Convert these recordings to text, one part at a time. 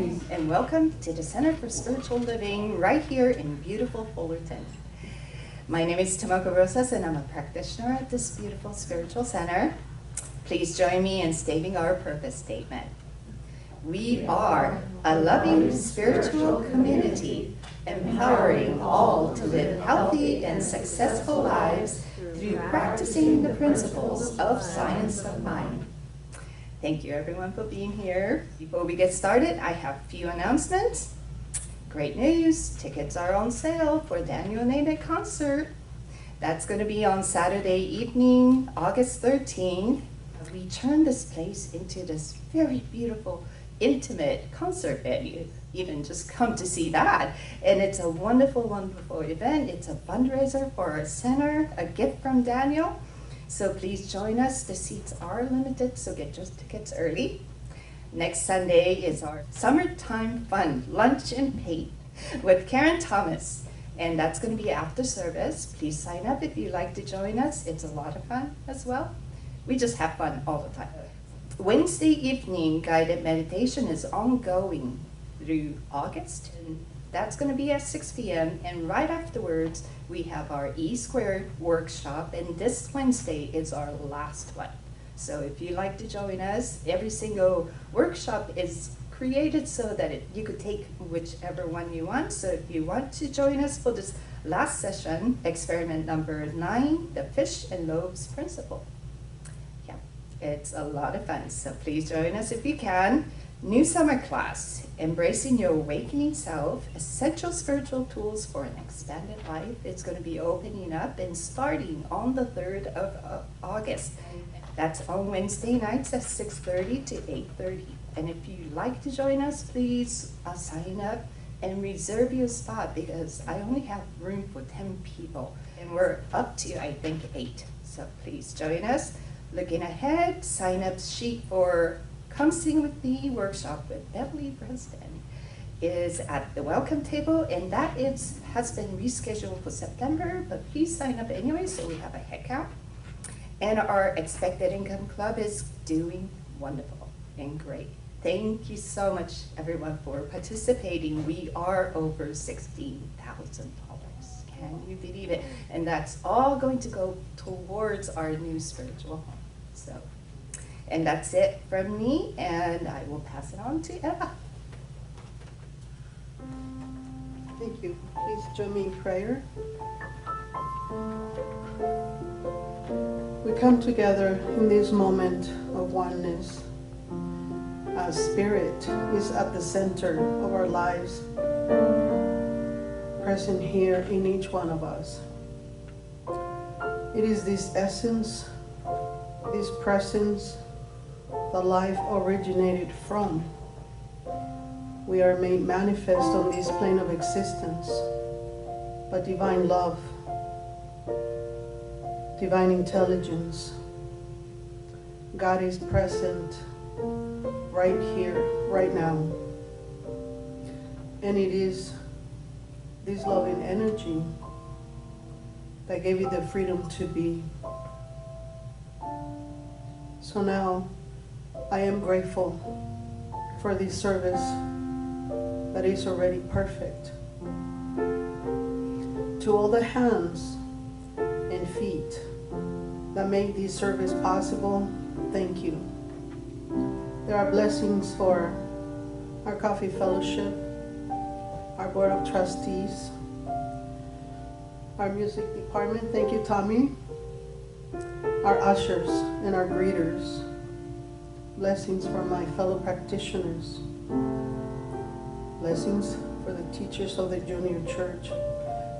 morning and welcome to the Center for Spiritual Living right here in beautiful Fullerton. My name is Tomoko Rosas and I'm a practitioner at this beautiful spiritual center. Please join me in stating our purpose statement. We are a loving spiritual community, empowering all to live healthy and successful lives through practicing the principles of science of mind. Thank you everyone for being here. Before we get started, I have a few announcements. Great news, tickets are on sale for Daniel Nene concert. That's going to be on Saturday evening, August 13th. We turned this place into this very beautiful, intimate concert venue. Even just come to see that. And it's a wonderful, wonderful event. It's a fundraiser for our center, a gift from Daniel. So please join us. The seats are limited, so get your tickets early. Next Sunday is our summertime fun, lunch and paint with Karen Thomas. And that's going to be after service. Please sign up if you'd like to join us. It's a lot of fun as well. We just have fun all the time. Wednesday evening guided meditation is ongoing through August. And that's going to be at 6 p.m. And right afterwards, we have our E-Squared workshop. And this Wednesday is our last one. So if you'd like to join us, every single workshop is created so that you could take whichever one you want. So if you want to join us for this last session, experiment number 9, the fish and loaves principle. Yeah, it's a lot of fun. So please join us if you can. New summer class, Embracing Your Awakening Self, Essential Spiritual Tools for an Expanded Life. It's going to be opening up and starting on the 3rd of August. That's on Wednesday nights at 6:30 to 8:30. And if you'd like to join us, please sign up and reserve your spot because I only have room for 10 people. And we're up to, I think, 8. So please join us. Looking ahead, sign-up sheet for Come Sing With Me workshop with Beverly Preston is at the welcome table, and that has been rescheduled for September, but please sign up anyway so we have a head count. And our Expected Income Club is doing wonderful and great. Thank you so much, everyone, for participating. We are over $16,000. Can you believe it? And that's all going to go towards our new spiritual home. So, and that's it from me, and I will pass it on to Eva. Thank you. Please join me in prayer. We come together in this moment of oneness as Spirit is at the center of our lives, present here in each one of us. It is this essence, this presence, the life originated from. We are made manifest on this plane of existence by divine love, divine intelligence. God is present right here, right now. And it is this loving energy that gave you the freedom to be. So now, I am grateful for this service that is already perfect. To all the hands and feet that make this service possible, thank you. There are blessings for our coffee fellowship, our board of trustees, our music department, thank you Tommy, our ushers and our greeters. Blessings for my fellow practitioners. Blessings for the teachers of the junior church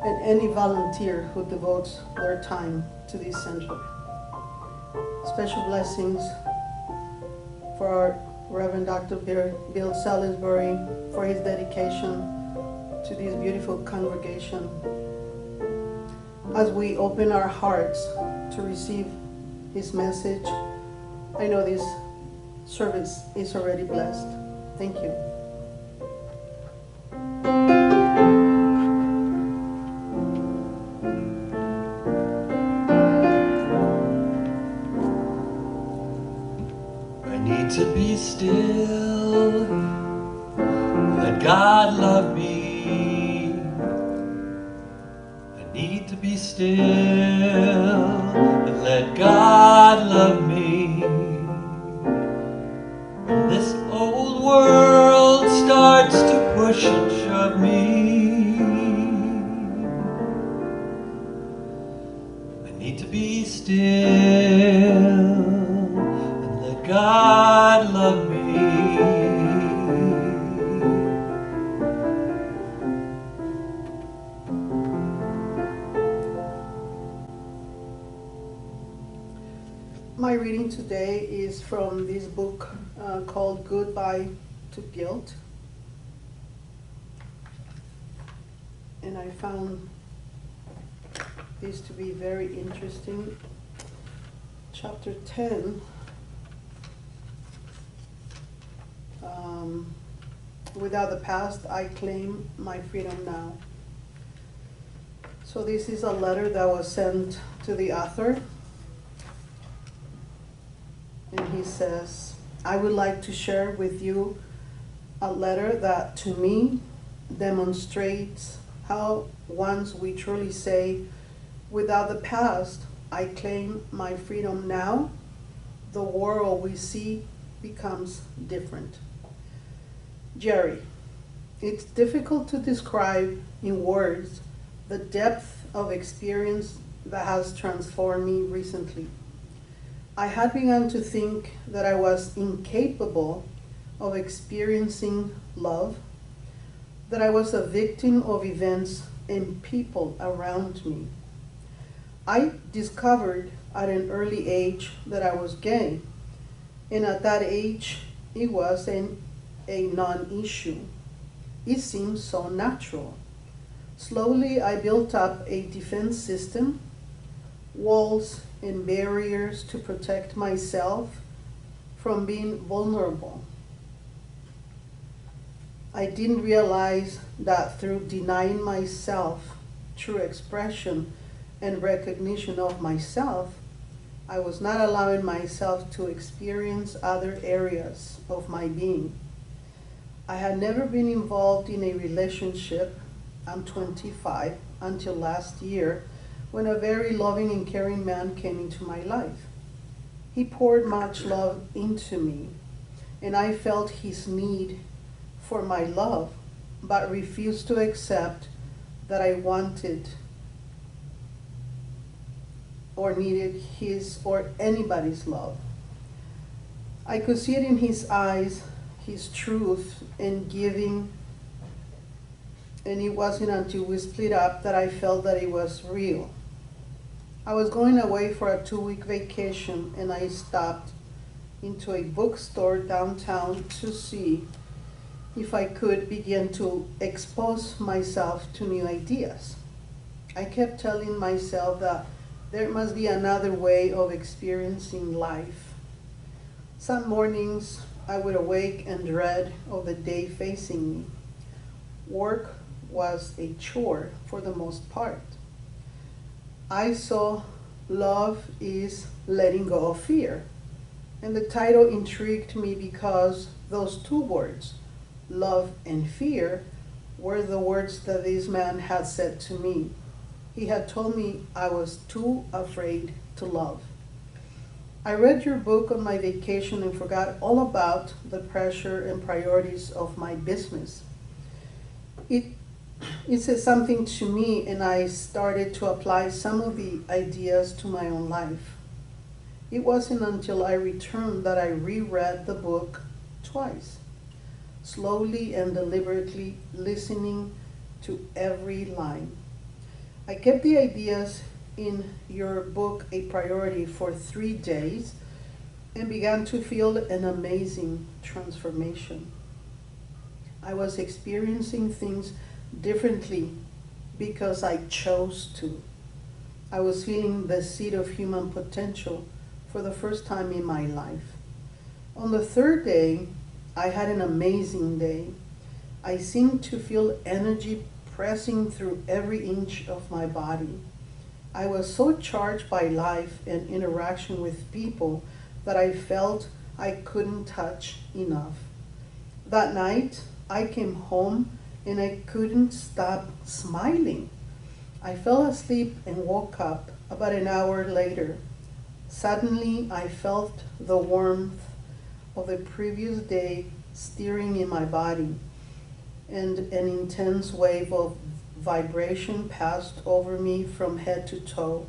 and any volunteer who devotes their time to this center. Special blessings for our Reverend Dr. Bill Salisbury for his dedication to this beautiful congregation. As we open our hearts to receive his message, I know this service is already blessed. Thank you. I need to be still Let God love me. I need to be still and let God love me. When this old world starts to push and shove me, I need to be still and let God love me. My reading today is from this book called Goodbye to Guilt. And I found this to be very interesting. Chapter 10, without the past, I claim my freedom now. So this is a letter that was sent to the author. And he says, I would like to share with you a letter that to me demonstrates how once we truly say, without the past, I claim my freedom now, the world we see becomes different. Jerry, it's difficult to describe in words the depth of experience that has transformed me recently. I had begun to think that I was incapable of experiencing love, that I was a victim of events and people around me. I discovered at an early age that I was gay, and at that age it was a non-issue. It seemed so natural. Slowly I built up a defense system, walls and barriers to protect myself from being vulnerable. I didn't realize that through denying myself true expression and recognition of myself, I was not allowing myself to experience other areas of my being. I had never been involved in a relationship, I'm 25, until last year, when a very loving and caring man came into my life. He poured much love into me, and I felt his need for my love, but refused to accept that I wanted or needed his or anybody's love. I could see it in his eyes, his truth in giving, and it wasn't until we split up that I felt that it was real. I was going away for a 2-week vacation, and I stopped into a bookstore downtown to see if I could begin to expose myself to new ideas. I kept telling myself that there must be another way of experiencing life. Some mornings I would awake and dread of the day facing me. Work was a chore for the most part. I saw Love is Letting Go of Fear, and the title intrigued me because those two words, love and fear, were the words that this man had said to me. He had told me I was too afraid to love. I read your book on my vacation and forgot all about the pressure and priorities of my business. It said something to me, and I started to apply some of the ideas to my own life. It wasn't until I returned that I reread the book twice, slowly and deliberately listening to every line. I kept the ideas in your book a priority for 3 days and began to feel an amazing transformation. I was experiencing things differently because I chose to. I was feeling the seed of human potential for the first time in my life. On the 3rd day, I had an amazing day. I seemed to feel energy pressing through every inch of my body. I was so charged by life and interaction with people that I felt I couldn't touch enough. That night, I came home and I couldn't stop smiling. I fell asleep and woke up about an hour later. Suddenly, I felt the warmth of the previous day stirring in my body, and an intense wave of vibration passed over me from head to toe.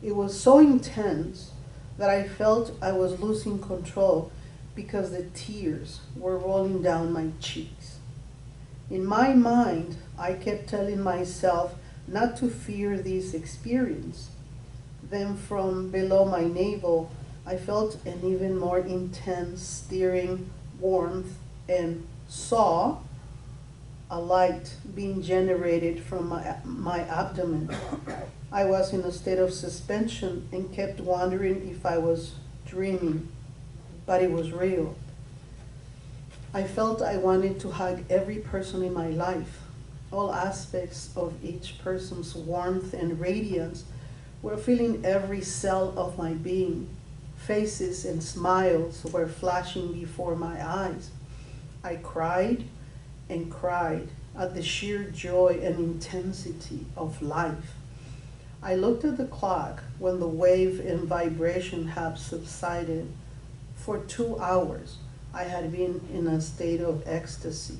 It was so intense that I felt I was losing control because the tears were rolling down my cheeks. In my mind, I kept telling myself not to fear this experience. Then from below my navel, I felt an even more intense stirring warmth and saw a light being generated from my abdomen. I was in a state of suspension and kept wondering if I was dreaming, but it was real. I felt I wanted to hug every person in my life. All aspects of each person's warmth and radiance were filling every cell of my being. Faces and smiles were flashing before my eyes. I cried and cried at the sheer joy and intensity of life. I looked at the clock when the wave and vibration had subsided. For 2 hours, I had been in a state of ecstasy.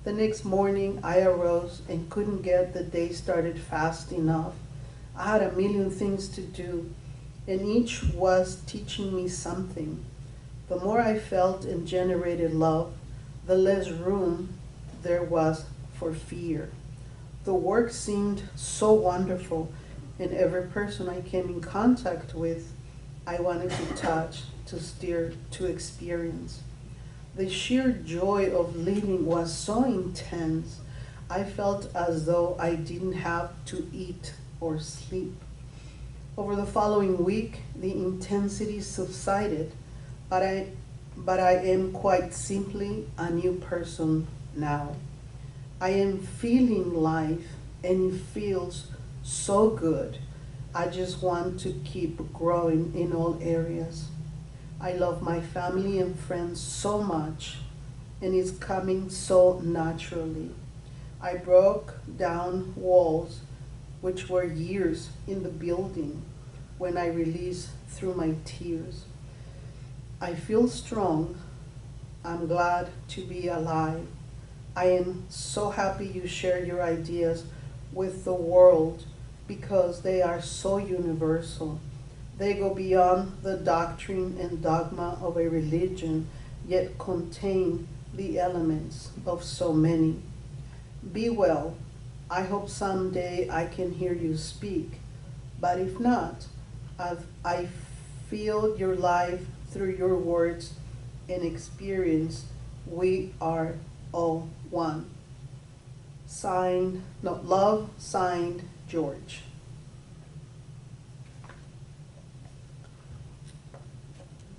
The next morning, I arose and couldn't get the day started fast enough. I had a million things to do, and each was teaching me something. The more I felt and generated love, the less room there was for fear. The work seemed so wonderful, and every person I came in contact with, I wanted to touch, to steer, to experience. The sheer joy of living was so intense, I felt as though I didn't have to eat or sleep. Over the following week, the intensity subsided, but I am quite simply a new person now. I am feeling life, and it feels so good. I just want to keep growing in all areas. I love my family and friends so much, and it's coming so naturally. I broke down walls which were years in the building when I released through my tears. I feel strong. I'm glad to be alive. I am so happy you share your ideas with the world because they are so universal. They go beyond the doctrine and dogma of a religion, yet contain the elements of so many. Be well. I hope someday I can hear you speak, but if not, I feel your life through your words and experience. We are all one. Love, signed, George.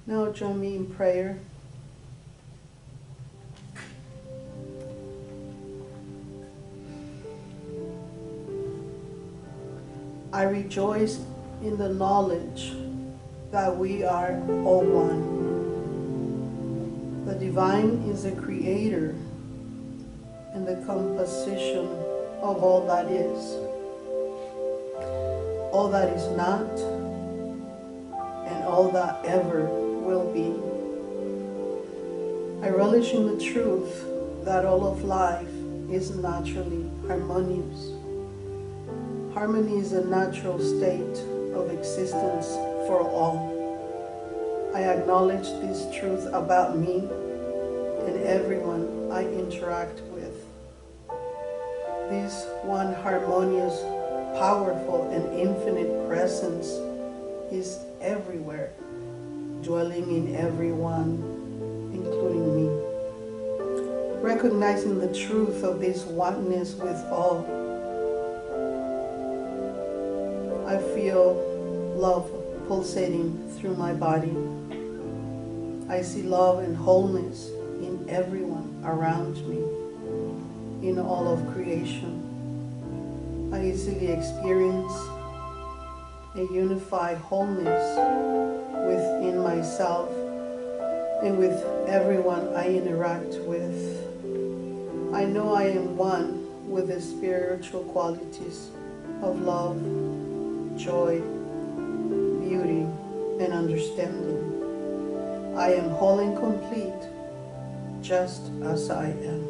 Now join me in prayer. I rejoice in the knowledge that we are all one. The divine is the creator and the composition of all that is not, and all that ever will be. I relish in the truth that all of life is naturally harmonious. Harmony is a natural state of existence for all. I acknowledge this truth about me and everyone I interact with. This one harmonious, powerful, and infinite presence is everywhere, dwelling in everyone, including me. Recognizing the truth of this oneness with all, I feel love pulsating through my body. I see love and wholeness in everyone around me, in all of creation. I easily experience a unified wholeness within myself and with everyone I interact with. I know I am one with the spiritual qualities of love, joy, beauty, and understanding. I am whole and complete, just as I am.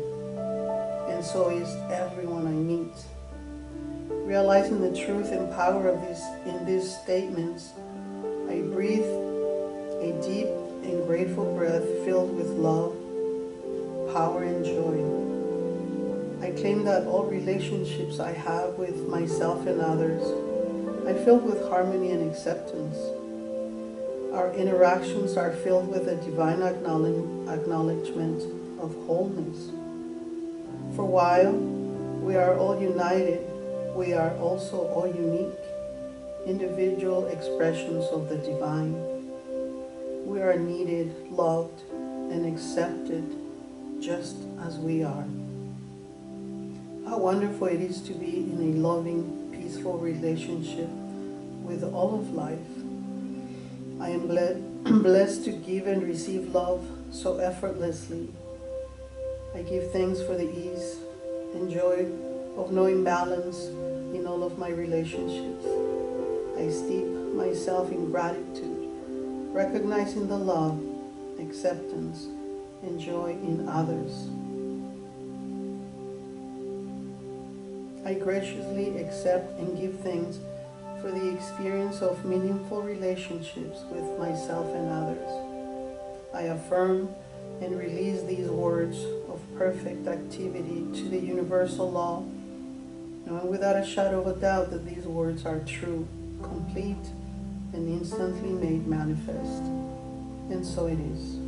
And so is everyone I meet. Realizing the truth and power of these statements, I breathe a deep and grateful breath filled with love, power, and joy. I claim that all relationships I have with myself and others are filled with harmony and acceptance. Our interactions are filled with a divine acknowledgement of wholeness. For while we are all united, we are also all unique, individual expressions of the divine. We are needed, loved, and accepted just as we are. How wonderful it is to be in a loving, peaceful relationship with all of life. I am blessed to give and receive love so effortlessly. I give thanks for the ease and joy of knowing balance in all of my relationships. I steep myself in gratitude, recognizing the love, acceptance, and joy in others. I graciously accept and give thanks for the experience of meaningful relationships with myself and others. I affirm and release these words of perfect activity to the universal law, knowing without a shadow of a doubt that these words are true, complete, and instantly made manifest. And so it is.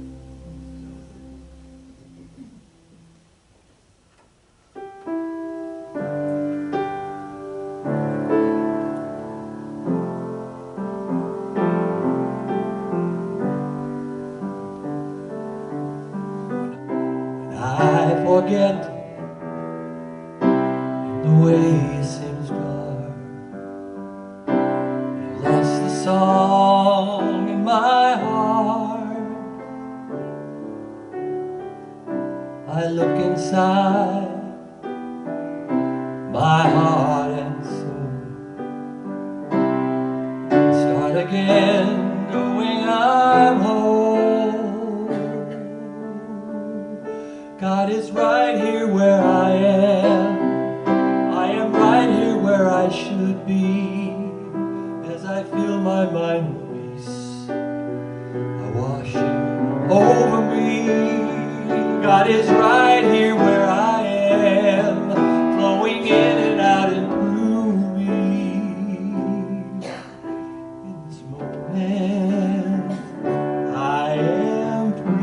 I forget the way seems dark. I lost the song in my heart. I look inside my heart and soul. Start again, knowing I'm whole. God is right here where I am. I am right here where I should be. As I feel my mind release, I wash it over me. God is right here where I am, flowing in and out and through me. In this moment, I am free.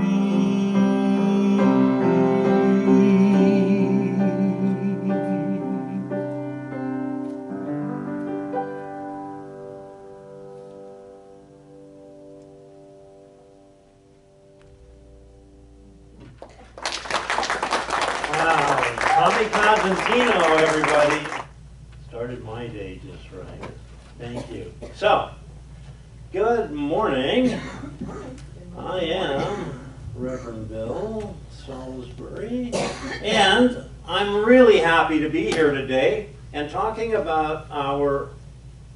Wow, Tommy Cosentino, everybody. Started my day just right. Thank you. So, good morning. I am Reverend Bill Salisbury, and I'm really happy to be here today and talking about our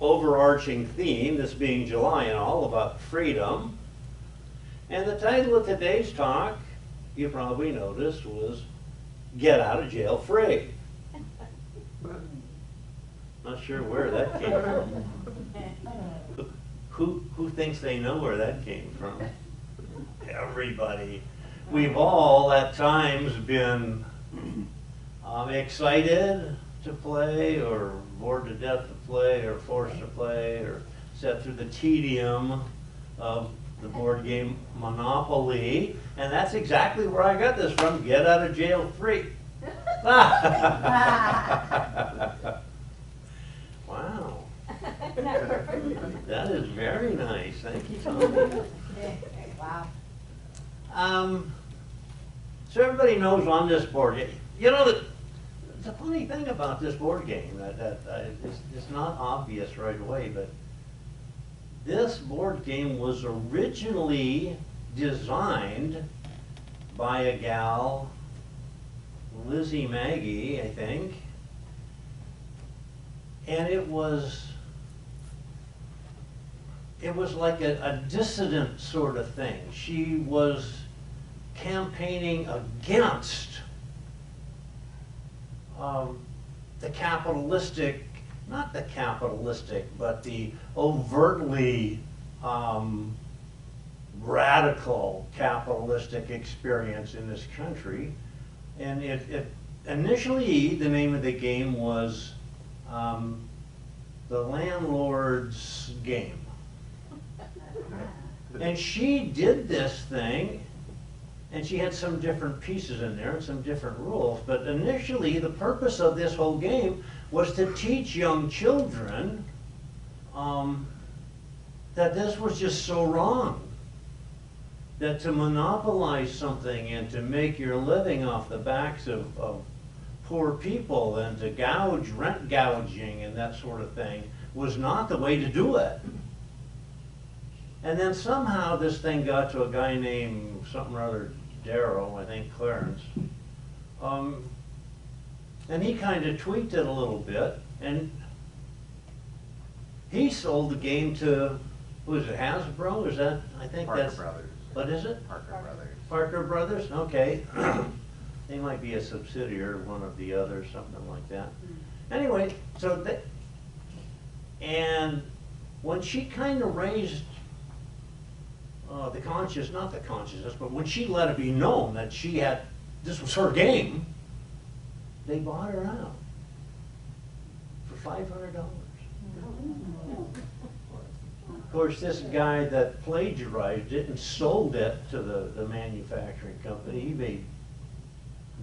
overarching theme, this being July and all about freedom. And the title of today's talk, you probably noticed, was Get Out of Jail Free. Not sure where that came from. Who thinks they know where that came from? Everybody. We've all at times been excited to play, or bored to death to play, or forced to play, or set through the tedium of the board game Monopoly. And that's exactly where I got this from, Get Out of Jail Free. Wow. That is very nice. Thank you, Tommy. Wow. So everybody knows on this board game, you know, the funny thing about this board game that it's not obvious right away, but this board game was originally designed by a gal Lizzie Maggie, I think. And it was like a dissident sort of thing. She was campaigning against the capitalistic, not the capitalistic, but the overtly radical capitalistic experience in this country. And it initially, the name of the game was The Landlord's Game. And she did this thing, and she had some different pieces in there and some different rules. But initially, the purpose of this whole game was to teach young children that this was just so wrong. That to monopolize something and to make your living off the backs of poor people and to gouge, rent gouging and that sort of thing was not the way to do it. And then somehow this thing got to a guy named something or other, Darrow, I think, Clarence. And he kind of tweaked it a little bit, and he sold the game to, who is it, Hasbro? Is that, I think Parker that's... Brothers. What is it? Parker Brothers. Parker Brothers? Okay. They might be a subsidiary of one of the others, something like that. Anyway, so that, and when she kind of raised the conscious, not the consciousness, but when she let it be known that she had, this was her game, they bought her out for $500. Of course, this guy that plagiarized it and sold it to the manufacturing company, he made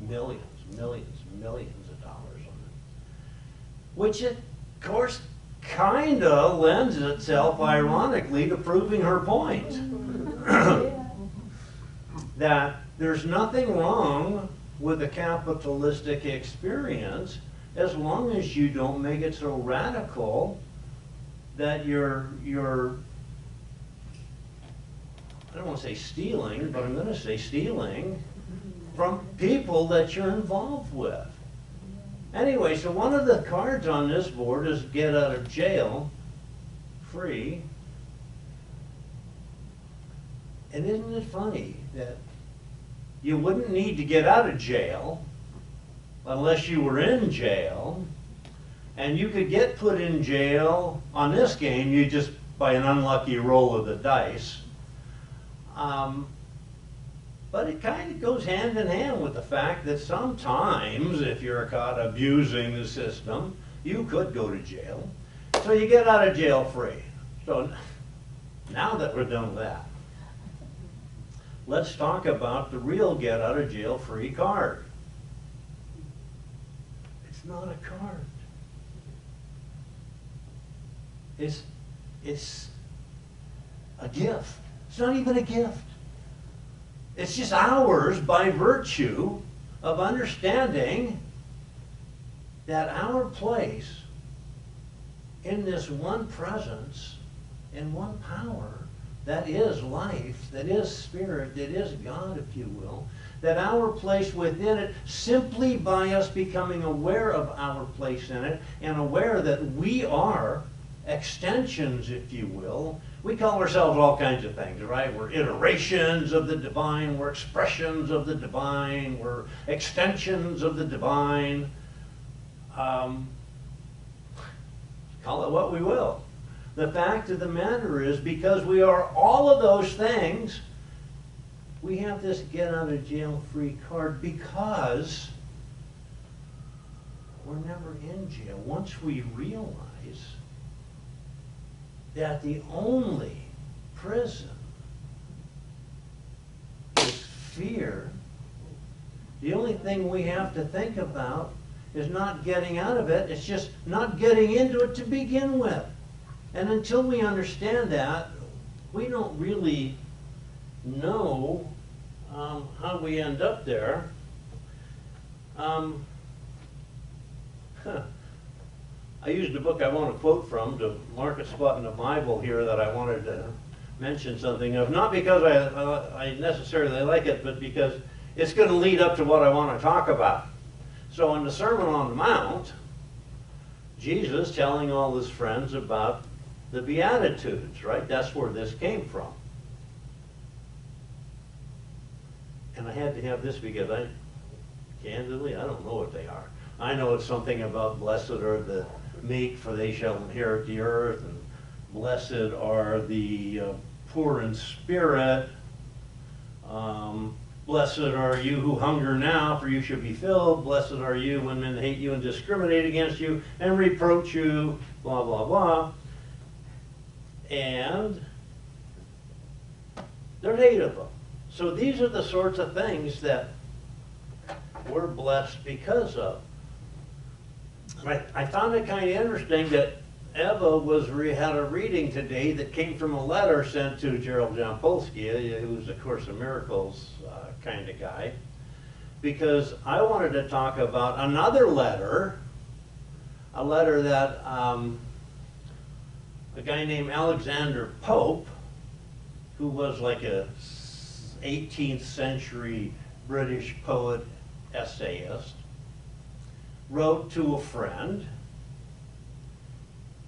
millions of dollars on it. Which, of course, kind of lends itself, ironically, to proving her point. That there's nothing wrong with a capitalistic experience as long as you don't make it so radical that you're I don't want to say stealing, but I'm going to say stealing from people that you're involved with. Anyway, so one of the cards on this board is get out of jail free. And isn't it funny that you wouldn't need to get out of jail unless you were in jail, and you could get put in jail on this game, you just by an unlucky roll of the dice. But it kind of goes hand in hand with the fact that sometimes, if you're caught abusing the system, you could go to jail. So you get out of jail free. So now that we're done with that, let's talk about the real get out of jail free card. It's not a card. It's a gift. It's not even a gift. It's just ours by virtue of understanding that our place in this one presence and one power that is life, that is spirit, that is God, if you will, that our place within it, simply by us becoming aware of our place in it and aware that we are extensions, if you will. We call ourselves all kinds of things, right? We're iterations of the divine, we're expressions of the divine, we're extensions of the divine. Call it what we will. The fact of the matter is, because we are all of those things, we have this get out of jail free card because we're never in jail. Once we realize that the only prison is fear, the only thing we have to think about is not getting out of it, it's just not getting into it to begin with. And until we understand that, we don't really know how we end up there. I used a book I want to quote from to mark a spot in the Bible here that I wanted to mention something of, not because I necessarily like it, but because it's going to lead up to what I want to talk about. So in the Sermon on the Mount, Jesus telling all his friends about the Beatitudes, right? That's where this came from. And I had to have this because candidly, I don't know what they are. I know it's something about blessed are the meek, for they shall inherit the earth, and blessed are the poor in spirit. Blessed are you who hunger now, for you shall be filled. Blessed are you when men hate you and discriminate against you and reproach you, blah, blah, blah. And there's 8 of them. So these are the sorts of things that we're blessed because of. I found it kind of interesting that Eva had a reading today that came from a letter sent to Gerald Jampolsky, who's a Course in Miracles kind of guy, because I wanted to talk about another letter, a letter that a guy named Alexander Pope, who was like a 18th century British poet, essayist, wrote to a friend.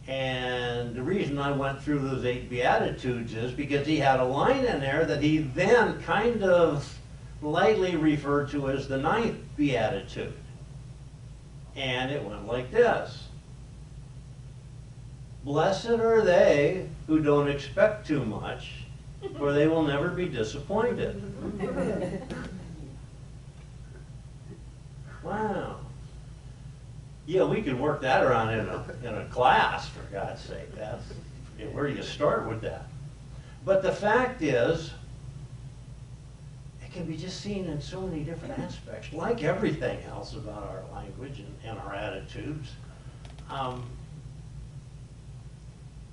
And the reason I went through those 8 Beatitudes is because he had a line in there that he then kind of lightly referred to as the 9th Beatitude. And it went like this: blessed are they who don't expect too much, for they will never be disappointed. Wow. Yeah, we could work that around in a class, for God's sake. That's, where do you start with that? But the fact is, it can be just seen in so many different aspects, like everything else about our language and our attitudes.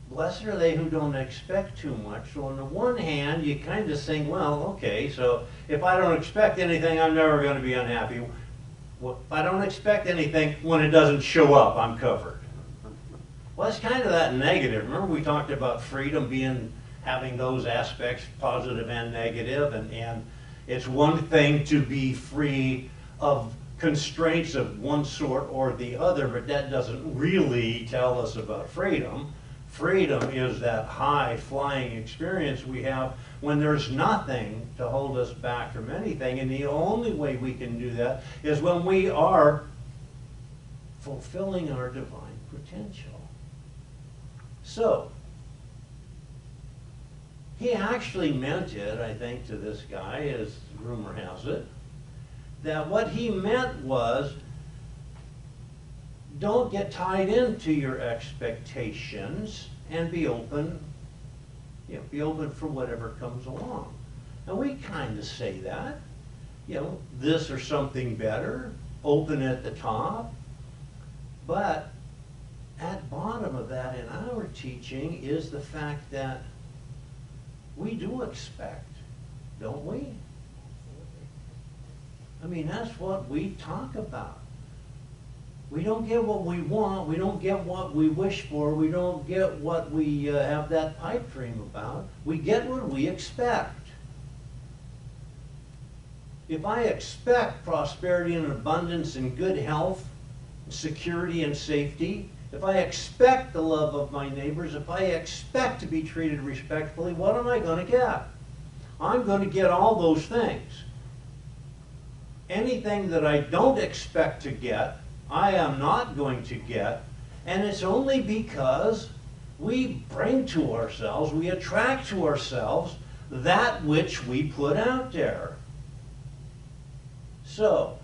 Blessed are they who don't expect too much. So on the one hand, you kind of think, well, okay, so if I don't expect anything, I'm never going to be unhappy. Well, if I don't expect anything, when it doesn't show up, I'm covered. Well, it's kind of that negative. Remember we talked about freedom having those aspects, positive and negative, and it's one thing to be free of constraints of one sort or the other, but that doesn't really tell us about freedom. Freedom is that high-flying experience we have when there's nothing to hold us back from anything, and the only way we can do that is when we are fulfilling our divine potential. So, he actually meant it, I think, to this guy, as rumor has it, that what he meant was, don't get tied into your expectations and be open, be open for whatever comes along. And we kind of say that, this or something better, open at the top. But at bottom of that in our teaching is the fact that we do expect, don't we? I mean, that's what we talk about. We don't get what we want, we don't get what we wish for, we don't get what we have that pipe dream about. We get what we expect. If I expect prosperity and abundance and good health, security and safety, if I expect the love of my neighbors, if I expect to be treated respectfully, what am I going to get? I'm going to get all those things. Anything that I don't expect to get, I am not going to get, and it's only because we bring to ourselves, we attract to ourselves that which we put out there. So,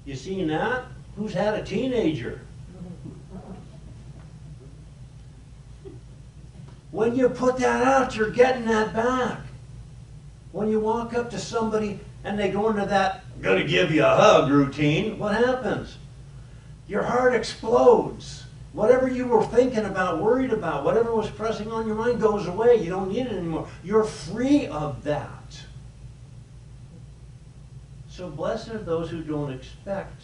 you seen that? Who's had a teenager? When you put that out, you're getting that back. When you walk up to somebody and they go into that, gonna give you a hug routine, what happens? Your heart explodes. Whatever you were thinking about, worried about, whatever was pressing on your mind goes away. You don't need it anymore. You're free of that. So blessed are those who don't expect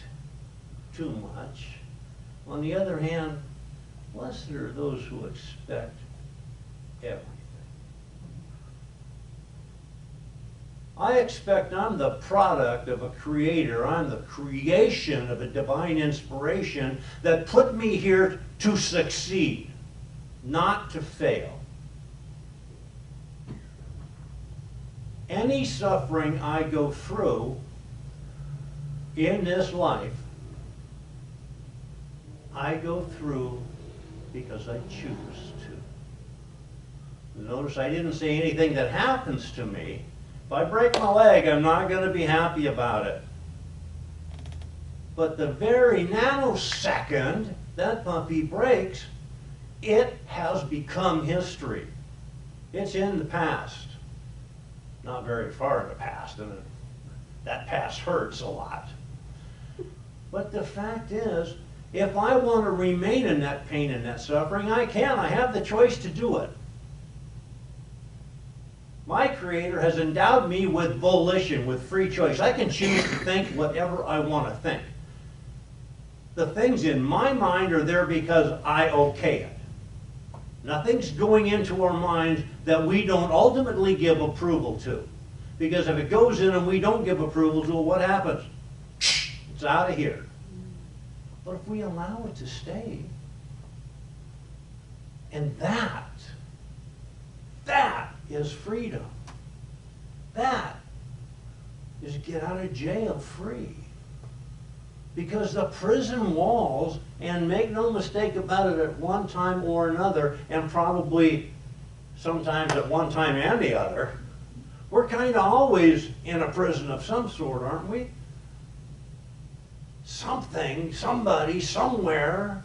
too much. On the other hand, blessed are those who expect everything. I expect I'm the product of a creator. I'm the creation of a divine inspiration that put me here to succeed, not to fail. Any suffering I go through in this life, I go through because I choose to. Notice I didn't say anything that happens to me. If I break my leg, I'm not going to be happy about it. But the very nanosecond that puppy breaks, it has become history. It's in the past. Not very far in the past, and that past hurts a lot. But the fact is, if I want to remain in that pain and that suffering, I can. I have the choice to do it. My Creator has endowed me with volition, with free choice. I can choose to think whatever I want to think. The things in my mind are there because I okay it. Nothing's going into our minds that we don't ultimately give approval to. Because if it goes in and we don't give approval to it, what happens? It's out of here. But if we allow it to stay, and that is freedom. That is get out of jail free. Because the prison walls, and make no mistake about it, at one time or another, and probably sometimes at one time and the other, we're kind of always in a prison of some sort, aren't we? Something, somebody, somewhere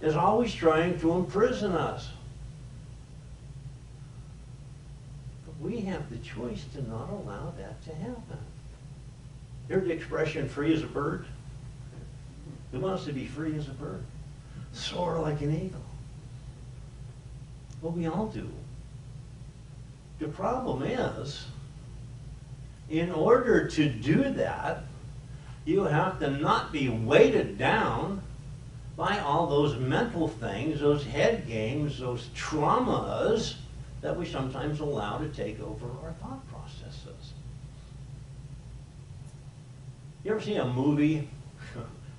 is always trying to imprison us. But we have the choice to not allow that to happen. Here's the expression, free as a bird. Who wants to be free as a bird? Soar like an eagle. Well, we all do. The problem is, in order to do that, you have to not be weighted down by all those mental things, those head games, those traumas that we sometimes allow to take over our thought processes. You ever see a movie?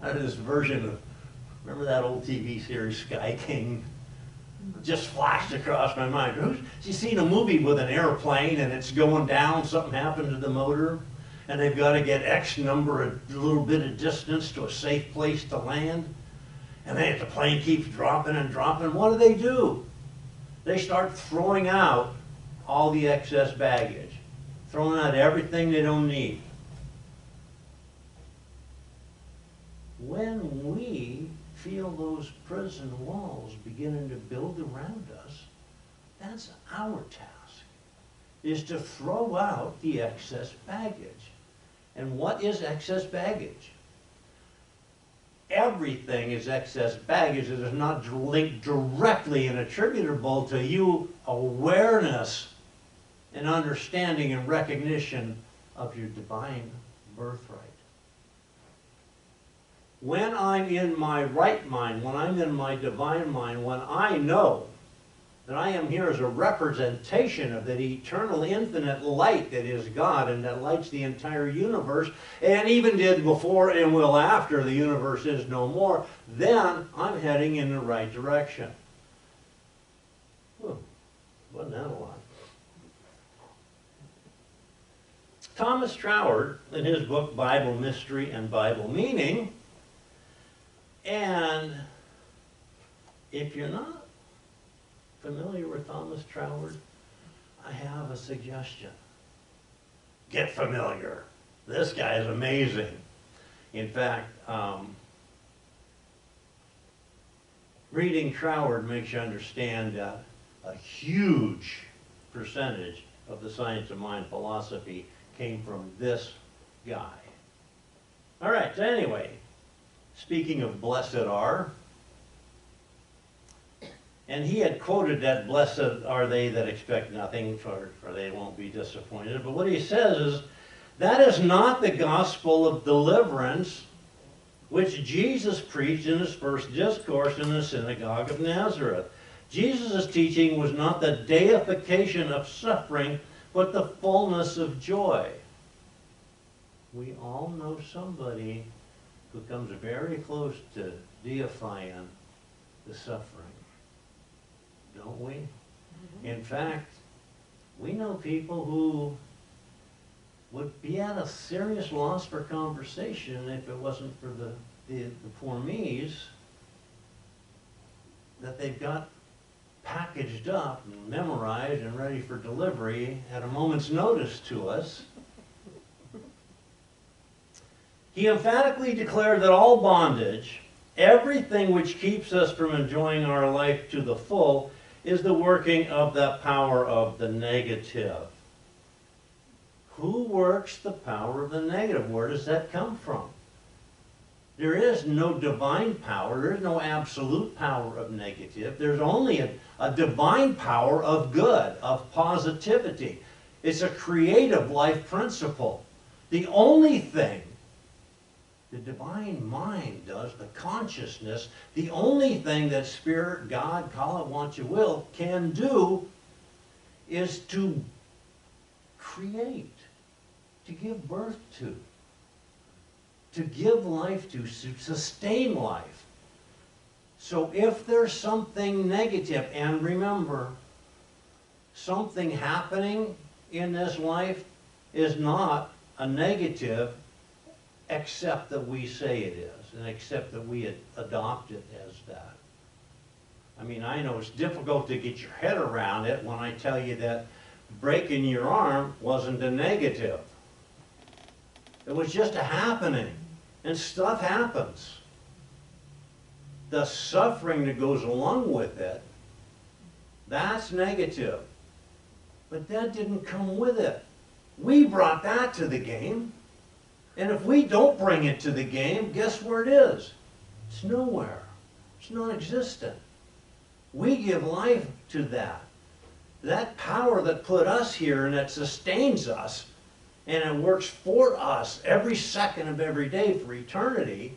Out of this version of, remember that old TV series, Sky King? Just flashed across my mind. Have you seen a movie with an airplane and it's going down, something happened to the motor, and they've got to get X number, a little bit of distance to a safe place to land, and then the plane keeps dropping and dropping. What do? They start throwing out all the excess baggage, throwing out everything they don't need. When we feel those prison walls beginning to build around us, that's our task, is to throw out the excess baggage. And what is excess baggage? Everything is excess baggage that is not linked directly and attributable to you awareness and understanding and recognition of your divine birthright. When I'm in my right mind, when I'm in my divine mind, when I know that I am here as a representation of that eternal infinite light that is God and that lights the entire universe, and even did before and will after the universe is no more, then I'm heading in the right direction. Wasn't that a lot? Thomas Troward, in his book Bible Mystery and Bible Meaning, and if you're not familiar with Thomas Troward, I have a suggestion. Get familiar. This guy is amazing. In fact, reading Troward makes you understand that a huge percentage of the science of mind philosophy came from this guy. All right, so anyway, speaking of blessed are, and he had quoted that blessed are they that expect nothing, for they won't be disappointed. But what he says is, that is not the gospel of deliverance which Jesus preached in his first discourse in the synagogue of Nazareth. Jesus' teaching was not the deification of suffering, but the fullness of joy. we all know somebody who comes very close to deifying the suffering, don't we? In fact, we know people who would be at a serious loss for conversation if it wasn't for the poor me's that they've got packaged up and memorized and ready for delivery at a moment's notice to us. He emphatically declared that all bondage, everything which keeps us from enjoying our life to the full, is the working of the power of the negative. Who works the power of the negative? Where does that come from? There is no divine power. There is no absolute power of negative. There's only a divine power of good, of positivity. It's a creative life principle. The only thing the divine mind does, the consciousness, the only thing that Spirit, God, call it what you will, can do is to create, to give birth to give life to sustain life. So if there's something negative, and remember, something happening in this life is not a negative except that we say it is, and except that we adopt it as that. I mean, I know it's difficult to get your head around it when I tell you that breaking your arm wasn't a negative. It was just a happening, and stuff happens. The suffering that goes along with it, that's negative. But that didn't come with it. We brought that to the game. And if we don't bring it to the game, guess where it is? It's nowhere. It's non-existent. We give life to that. That power that put us here and that sustains us, and it works for us every second of every day for eternity,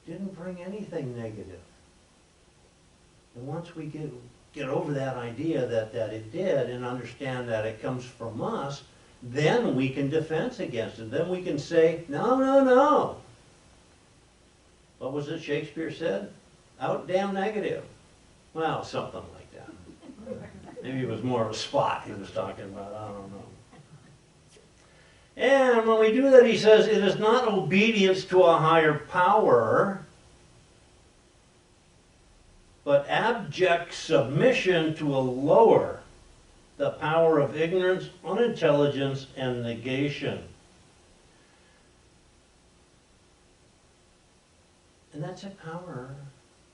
didn't bring anything negative. And once we get over that idea that it did and understand that it comes from us, then we can defense against it. Then we can say, no, no, no. What was it Shakespeare said? Out damn negative. Well, something like that. Maybe it was more of a spot he was talking about. I don't know. And when we do that, he says, it is not obedience to a higher power, but abject submission to a lower, the power of ignorance, unintelligence, and negation. And that's a power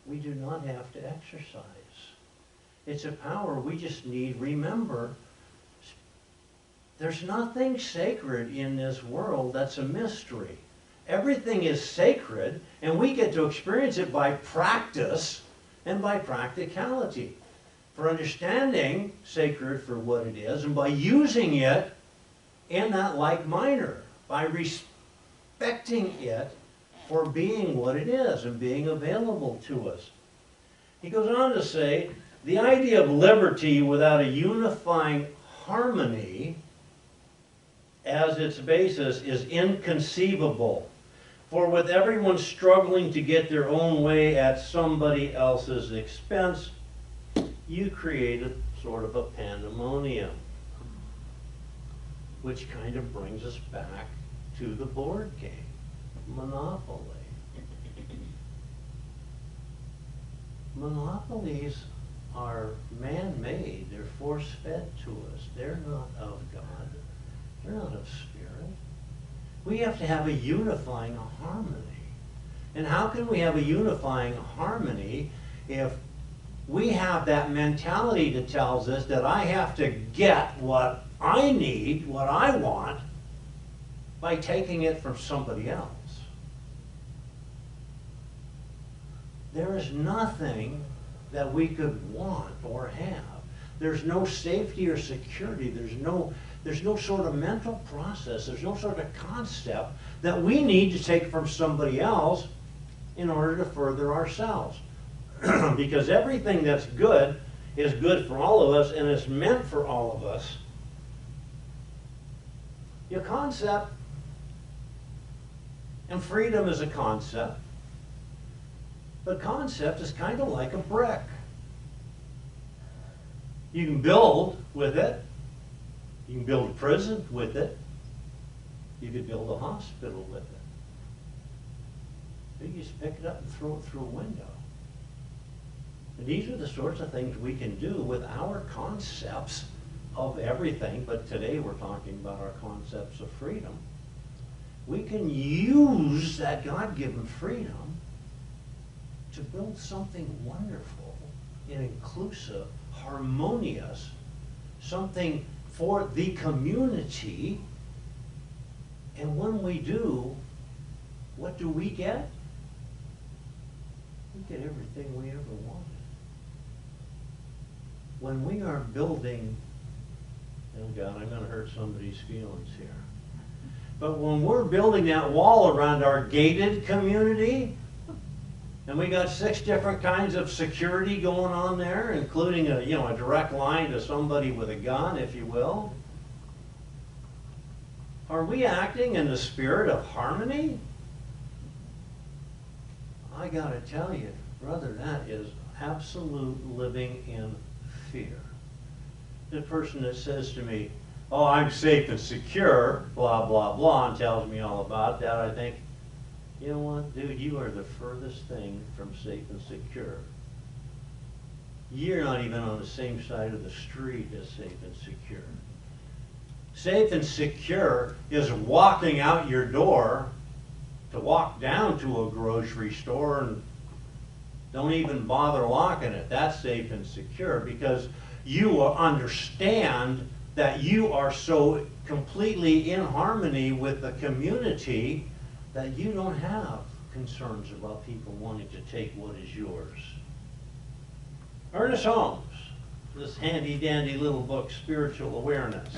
we do not have to exercise. It's a power we just need. Remember, there's nothing sacred in this world that's a mystery. Everything is sacred, and we get to experience it by practice and by practicality. For understanding sacred for what it is, and by using it in that like manner, by respecting it for being what it is and being available to us. He goes on to say, the idea of liberty without a unifying harmony as its basis is inconceivable. For with everyone struggling to get their own way at somebody else's expense, you created sort of a pandemonium, which kind of brings us back to the board game, Monopoly. Monopolies are man-made. They're force-fed to us. They're not of God. They're not of Spirit. We have to have a unifying harmony. And how can we have a unifying harmony if we have that mentality that tells us that I have to get what I need, what I want, by taking it from somebody else? There is nothing that we could want or have. There's no safety or security. There's no sort of mental process. There's no sort of concept that we need to take from somebody else in order to further ourselves. Because everything that's good is good for all of us and is meant for all of us. Your concept And freedom is a concept. But concept is kind of like a brick. You can build with it. You can build a prison with it. You could build a hospital with it. You just pick it up and throw it through a window. And these are the sorts of things we can do with our concepts of everything, but today we're talking about our concepts of freedom. We can use that God-given freedom to build something wonderful and inclusive, harmonious, something for the community. And when we do, what do we get? We get everything we ever wanted. When we are building, oh God, I'm going to hurt somebody's feelings here. But when we're building that wall around our gated community, and we got 6 different kinds of security going on there, including a direct line to somebody with a gun, if you will, are we acting in the spirit of harmony? I got to tell you, brother, that is absolute living in fear. The person that says to me, oh, I'm safe and secure, blah, blah, blah, and tells me all about that, I think, you know what, dude, you are the furthest thing from safe and secure. You're not even on the same side of the street as safe and secure. Safe and secure is walking out your door to walk down to a grocery store and don't even bother locking it. That's safe and secure because you understand that you are so completely in harmony with the community that you don't have concerns about people wanting to take what is yours. Ernest Holmes, this handy-dandy little book, Spiritual Awareness.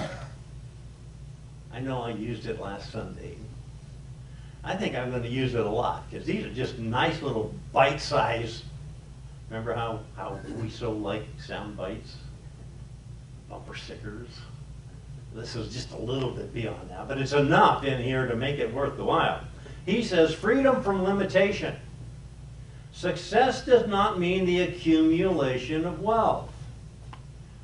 I know I used it last Sunday. I think I'm going to use it a lot because these are just nice little bite-sized. Remember how we so like sound bites? Bumper stickers. This is just a little bit beyond that, but it's enough in here to make it worth the while. He says, freedom from limitation. Success does not mean the accumulation of wealth,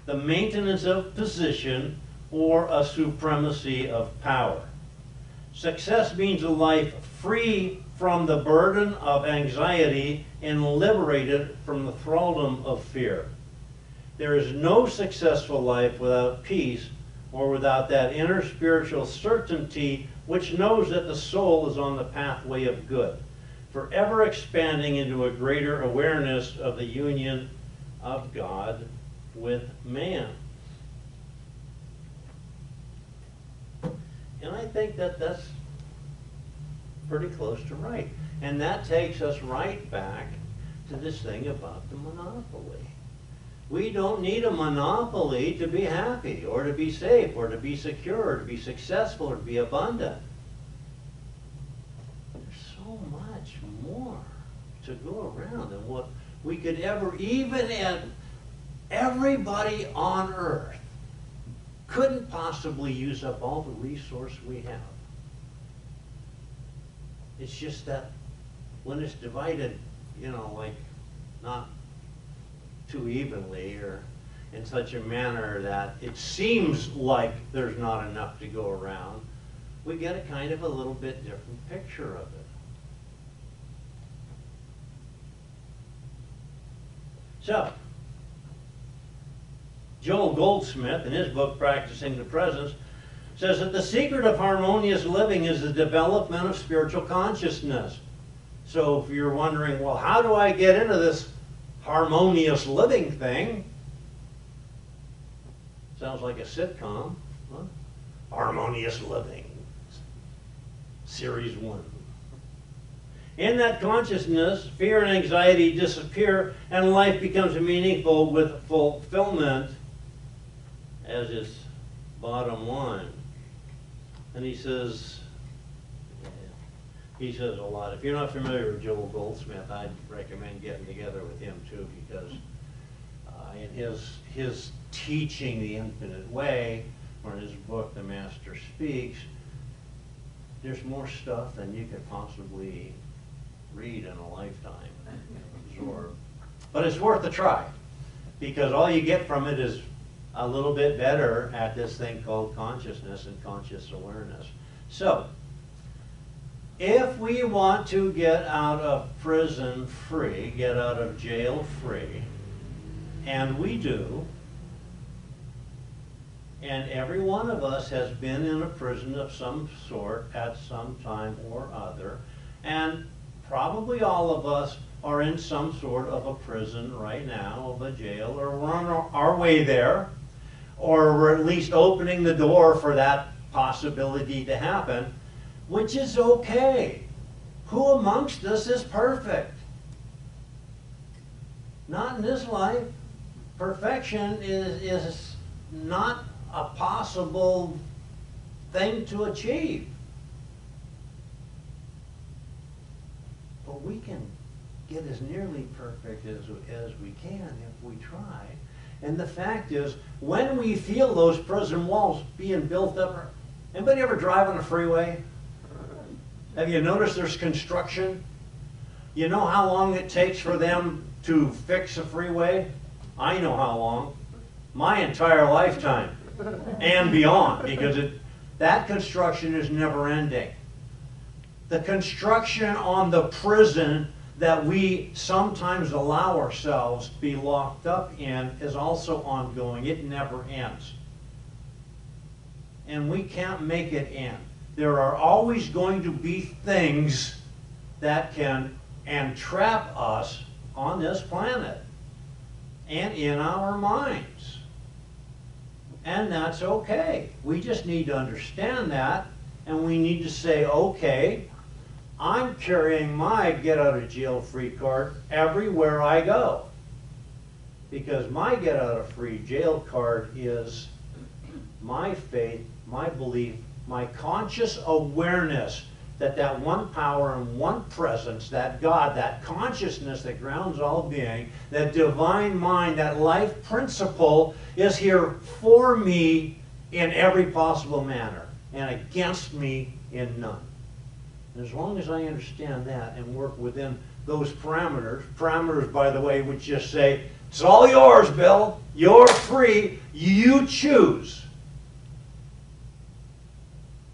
the maintenance of position, or a supremacy of power. Success means a life free from the burden of anxiety and liberated from the thraldom of fear. There is no successful life without peace or without that inner spiritual certainty which knows that the soul is on the pathway of good, forever expanding into a greater awareness of the union of God with man. And I think that that's pretty close to right. And that takes us right back to this thing about the monopoly. We don't need a monopoly to be happy, or to be safe, or to be secure, or to be successful, or to be abundant. There's so much more to go around than what we could ever, even if everybody on earth couldn't possibly use up all the resource we have. It's just that when it's divided, like not too evenly or in such a manner that it seems like there's not enough to go around, we get a kind of a little bit different picture of it. So, Joel Goldsmith, in his book, Practicing the Presence, says that the secret of harmonious living is the development of spiritual consciousness. So if you're wondering, well, how do I get into this harmonious living thing? Sounds like a sitcom. Huh? Harmonious Living, Series 1. In that consciousness, fear and anxiety disappear, and life becomes meaningful with fulfillment as its bottom line. And he says a lot. If you're not familiar with Joel Goldsmith, I'd recommend getting together with him too, because in his teaching The Infinite Way, or in his book The Master Speaks, there's more stuff than you could possibly read in a lifetime and absorb. But it's worth a try, because all you get from it is a little bit better at this thing called consciousness and conscious awareness. So, if we want to get out of prison free, get out of jail free, and we do, and every one of us has been in a prison of some sort at some time or other, and probably all of us are in some sort of a prison right now, of a jail, or we're on our way there, or we're at least opening the door for that possibility to happen, which is okay. Who amongst us is perfect? Not in this life. Perfection is not a possible thing to achieve. But we can get as nearly perfect as we can if we try. And the fact is, when we feel those prison walls being built up, anybody ever drive on a freeway? Have you noticed there's construction? You know how long it takes for them to fix a freeway? I know how long. My entire lifetime and beyond, because that construction is never ending. The construction on the prison that we sometimes allow ourselves to be locked up in is also ongoing. It never ends. And we can't make it end. There are always going to be things that can entrap us on this planet and in our minds. And that's okay. We just need to understand that, and we need to say, okay, I'm carrying my get out of jail free card everywhere I go. Because my get out of free jail card is my faith, my belief, my conscious awareness that one power and one presence, that God, that consciousness that grounds all being, that divine mind, that life principle is here for me in every possible manner and against me in none. And as long as I understand that and work within those parameters, by the way, would just say, it's all yours, Bill. You're free. You choose.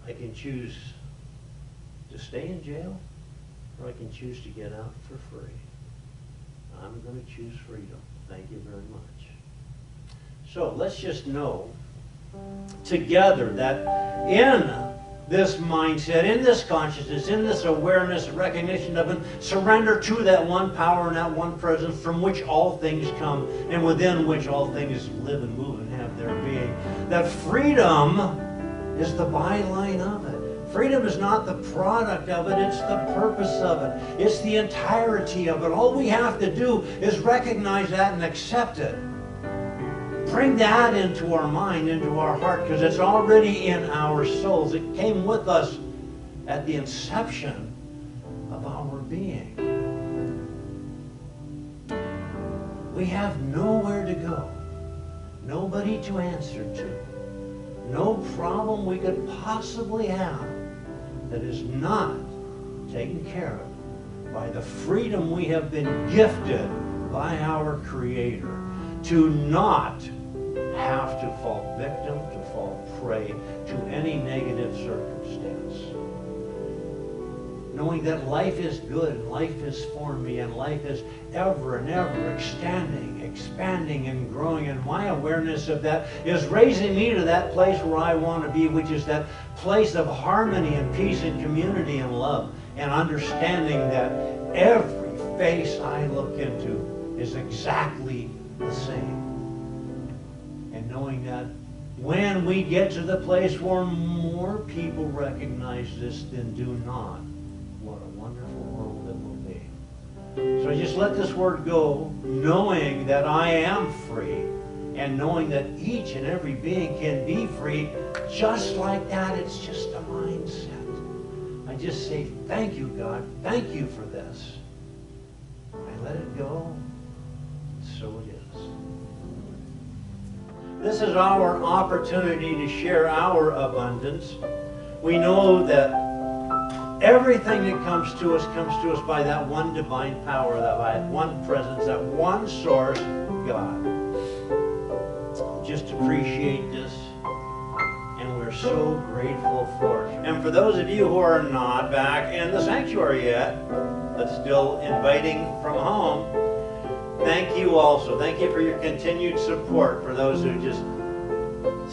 I can choose to stay in jail, or I can choose to get out for free. I'm going to choose freedom. Thank you very much. So let's just know together that in this mindset, in this consciousness, in this awareness, recognition of and surrender to that one power and that one presence from which all things come and within which all things live and move and have their being, that freedom is the byline of it. Freedom is not the product of it, it's the purpose of it. It's the entirety of it. All we have to do is recognize that and accept it. Bring that into our mind, into our heart, because it's already in our souls. It came with us at the inception of our being. We have nowhere to go, nobody to answer to, no problem we could possibly have that is not taken care of by the freedom we have been gifted by our Creator to not have to fall victim, to fall prey to any negative circumstance. Knowing that life is good, and life is for me, and life is ever and ever expanding and growing, and my awareness of that is raising me to that place where I want to be, which is that place of harmony and peace and community and love, and understanding that every face I look into is exactly the same. And knowing that when we get to the place where more people recognize this than do not, what a wonderful world it will be. So just let this word go, knowing that I am free, and knowing that each and every being can be free just like that. It's just a mindset. I just say, thank you, God. Thank you for this. I let it go, and so it is. This is our opportunity to share our abundance. We know that everything that comes to us by that one divine power, that one presence, that one source, God. Just appreciate this, and we're so grateful for it. And for those of you who are not back in the sanctuary yet, but still inviting from home, thank you also. Thank you for your continued support, for those who just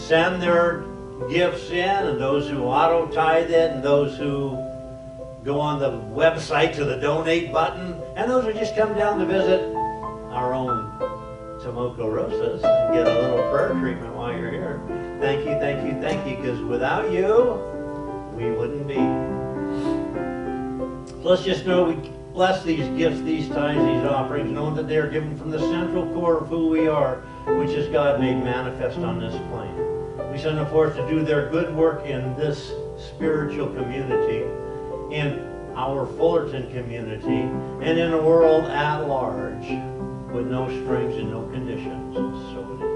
send their gifts in, and those who auto-tithe it, and those who go on the website to the donate button, and those who just come down to visit our own Tomoko Rosas and get a little prayer treatment while you're here. Thank you, thank you, thank you, because without you, we wouldn't be. So let's just know we bless these gifts, these tithes, these offerings, knowing that they are given from the central core of who we are, which is God made manifest on this plane. We send them forth to do their good work in this spiritual community, in our Fullerton community, and in the world at large, with no strings and no conditions. So it is.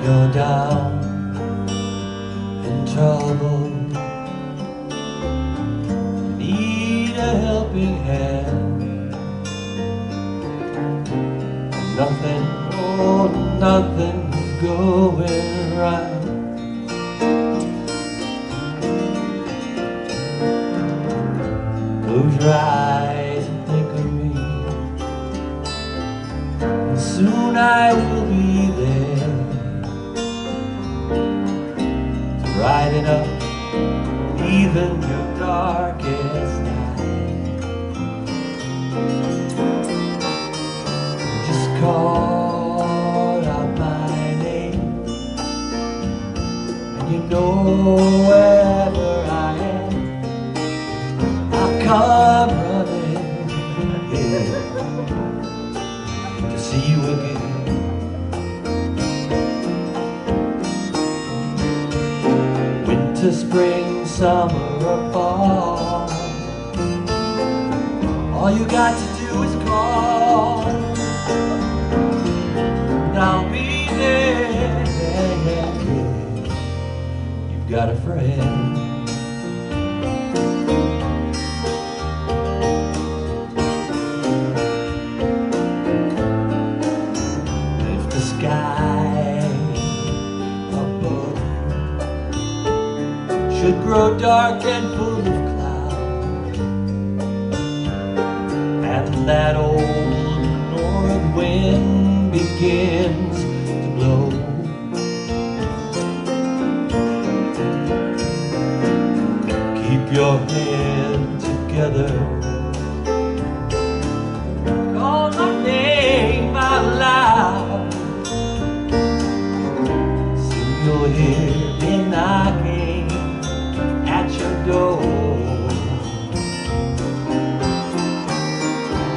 You're down in trouble, need a helping hand. Nothing, oh, nothing's going right. Close your eyes and think of me, and soon I will be there to brighten up even your darkest night. Just call out my name, and you know wherever I am, I'll come running, yeah, to see you again. Winter, spring, summer, or fall, all you got to do is call, and I'll be there. You've got a friend. If the sky above should grow dark and full of clouds, and that old north wind begins to blow, keep your head together, call my name out loud, soon you'll hear me knocking at your door.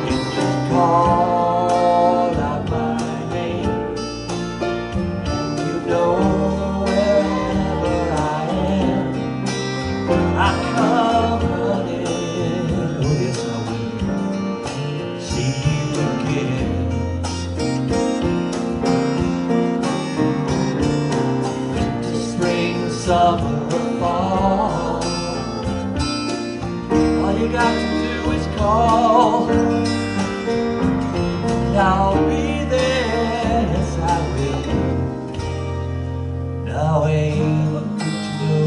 You just call out my name, and you know wherever I am, I come running. Oh yes, I will see you again. Winter, spring, summer, or fall, all you got to do is call, and I'll be there. Yes, I will. Now ain't it good to know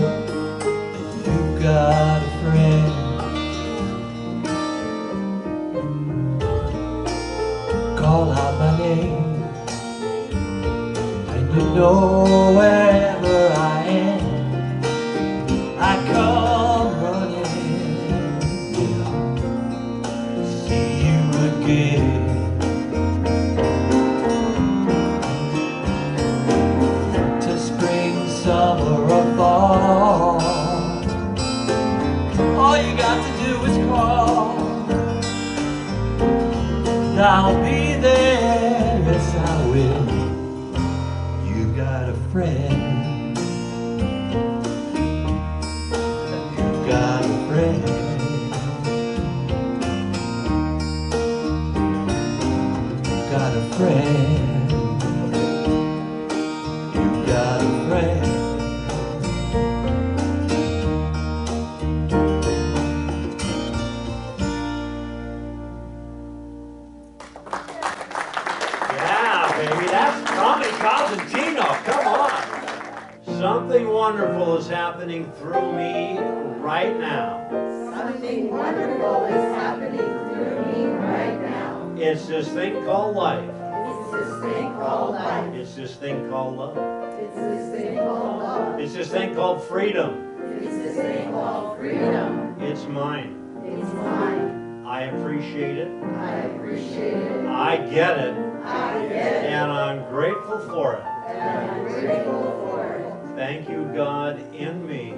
that you've got a friend? Call out my name, and you know wherever I am, I come running, yeah, see you again. Winter, spring, summer, or fall, all you got to do is call, and I'll be there. Yes, I will. You got a friend. You got a friend. Something wonderful is happening through me right now. Something wonderful is happening through me right now. It's this thing called life. It's this thing called life. It's this thing called love. It's this thing called love. It's this thing called freedom. It's this thing called freedom. It's mine. It's mine. I appreciate it. I appreciate it. I get it. I get it. And I'm grateful for it. And I'm grateful for it. Thank you, God, in me.